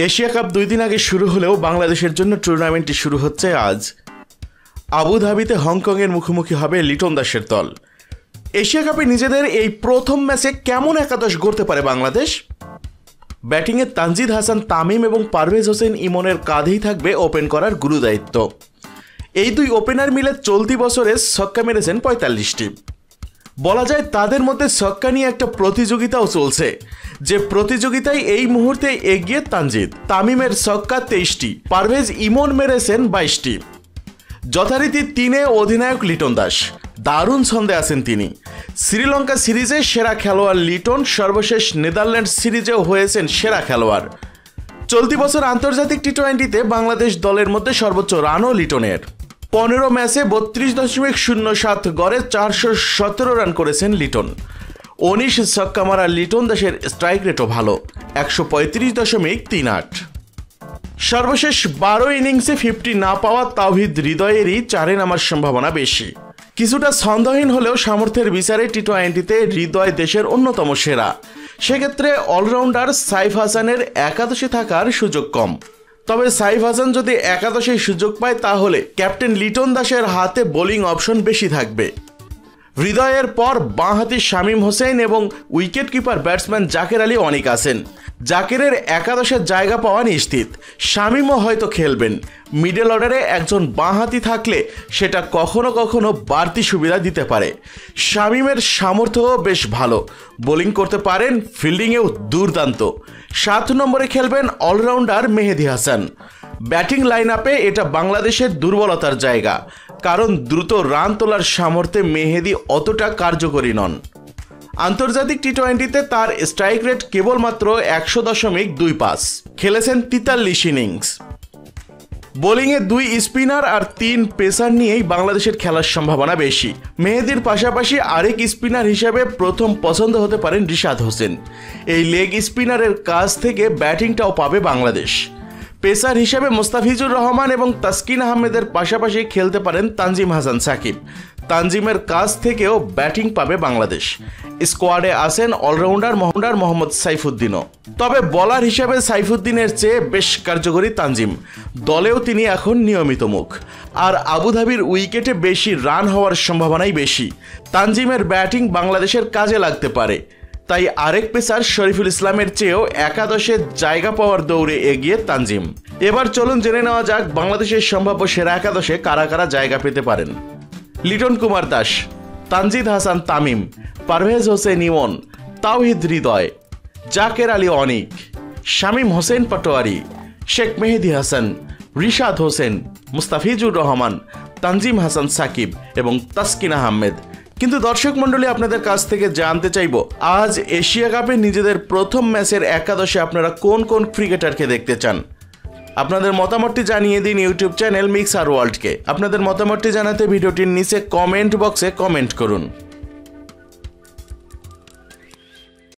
Asia cup 2 দিন আগে শুরু হলেও বাংলাদেশের জন্য টুর্নামেন্টটি শুরু হচ্ছে আজ। আবুধাবিতে হংকংয়ের মুখোমুখি হবে লিটন দাসের দল। এশিয়া কাপে নিজেদের এই প্রথম ম্যাচে কেমন একাদশ গড়তে পারে বাংলাদেশ? ব্যাটিংয়ে তানজিদ হাসান তামিম এবং পারভেজ হোসেন ইমনের কাঁধেই থাকবে ওপেন করার গুরুদায়িত্ব। এই দুই ওপেনার মিলে চলতি বছরে ছক্কা মেরেছেন 45টি। বলা যায় তাদের মধ্যে ছক্কা নিয়ে একটা প্রতিযোগিতাও চলছে, যে প্রতিযোগিতায় এই মুহূর্তে এগিয়ে তানজিদ। তামিমের ছক্কা 23টি, পারভেজ ইমন মেরেছেন 22টি। যথারীতি 3-এ অধিনায়ক লিটন দাস, দারুণ ছন্দে আছেন তিনি। শ্রীলঙ্কা সিরিজে সেরা খেলোয়াড় লিটন, সর্বশেষ নেদারল্যান্ডস সিরিজেও হয়েছেন সেরা খেলোয়াড়। চলতি বছর আন্তর্জাতিক টি-20তে বাংলাদেশ দলের মধ্যে সর্বোচ্চ রানও লিটনের। 15 ম্যাচে 32.07 গড়ে 417 রান করেছেন লিটন। 19 ছক্কা মারা লিটন দাসের স্ট্রাইক রেটও ভালো, 135.38। সর্বশেষ 12 ইনিংসে 50 না পাওয়া তাওহিদ হৃদয়েরই 4-এ নামার সম্ভাবনা বেশি। কিছুটা ছন্দহীন হলেও সামর্থ্যের বিচারে টি-20তে হৃদয় দেশের অন্যতম সেরা। সেক্ষেত্রে অলরাউন্ডার সাইফ হাসানের একাদশে থাকার সুযোগ কম। তবে সাইফ হাসান যদি একাদশে সুযোগ পায় তাহলে ক্যাপ্টেন লিটন দাসের হাতে বোলিং অপশন বেশি থাকবে। হৃদয়ের পর বাঁহাতি শামীম হোসেন এবং wicket keeper batsman Jaker Ali অনেক আছেন। জাকেরের একাদশের জায়গা পাওয়া নিশ্চিত। শামীমও হয়তো খেলবেন। মিডল অর্ডারে একজন বাঁহাতি থাকলে সেটা কখনো কখনো বাড়তি সুবিধা দিতে পারে। শামীমের সামর্থ্যও বেশ ভালো, বোলিং করতে পারেন, ফিল্ডিংয়েও দুর্দান্ত। 7 নম্বরে খেলবেন অলরাউন্ডার মেহেদী হাসান। ব্যাটিং লাইন আপে এটা বাংলাদেশের দুর্বলতার জায়গা, কারণ দ্রুত রান তোলার সামর্থ্যে মেহেদী অতটা কার্যকরী নন। আন্তর্জাতিক টি-20তে তার স্ট্রাইক রেট কেবলমাত্র 100.25। খেলেছেন 43 ইনিংস। বোলিংয়ে 2 স্পিনার আর 3 পেসার নিয়েই বাংলাদেশের খেলার সম্ভাবনা বেশি। মেহেদীর পাশাপাশি আরেক স্পিনার হিসেবে প্রথম পছন্দ হতে পারেন রিশাদ হোসেন। এই লেগ স্পিনারের কাছ থেকে ব্যাটিংটাও পাবে বাংলাদেশ। পেসার হিসেবে মোস্তাফিজুর রহমান এবং তাসকিন আহমেদের পাশাপাশি খেলতে পারেন তানজিম হাসান সাকিব। তানজিমের কাছ থেকেও ব্যাটিং পাবে বাংলাদেশ। স্কোয়াডে আছেন অলরাউন্ডার মোহাম্মদ সাইফুদ্দিনও। তবে বলার হিসেবে সাইফুদ্দিনের চেয়ে বেশ কার্যকরী তানজিম। দলেও তিনি এখন নিয়মিত মুখ। আর আবুধাবির উইকেটে বেশি রান হওয়ার সম্ভাবনাই বেশি। তানজিমের ব্যাটিং বাংলাদেশের কাজে লাগতে পারে। তাই আরেক পেসার শরীফুল ইসলামের চেয়েও একাদশে জায়গা পাওয়ার দৌড়ে এগিয়ে তানজিম। এবার চলুন জেনে নেওয়া যাক বাংলাদেশের সম্ভাব্য সেরা একাদশে কারা কারা জায়গা পেতে পারেন। লিটন কুমার দাস, তানজিদ হাসান তামিম, পারভেজ হোসেন ইমন, তাওহিদ হৃদয়, জাকের আলী অনিক, শামীম হোসেন পাটোয়ারি, শেখ মেহেদী হাসান, রিশাদ হোসেন, মুস্তাফিজুর রহমান, তানজিম হাসান সাকিব এবং তাসকিন আহমেদ। কিন্তু দর্শক মণ্ডলী, আপনাদের কাছ থেকে জানতে চাইব, আজ এশিয়া কাপে নিজেদের প্রথম ম্যাচের একাদশে আপনারা কোন কোন ক্রিকেটারকে দেখতে চান? আপনাদের মতামতটি জানিয়ে দিন ইউটিউব চ্যানেল মিক্সার ওয়ার্ল্ডকে। আপনাদের মতামতটি জানাতে ভিডিওটির নিচে কমেন্ট বক্সে কমেন্ট করুন।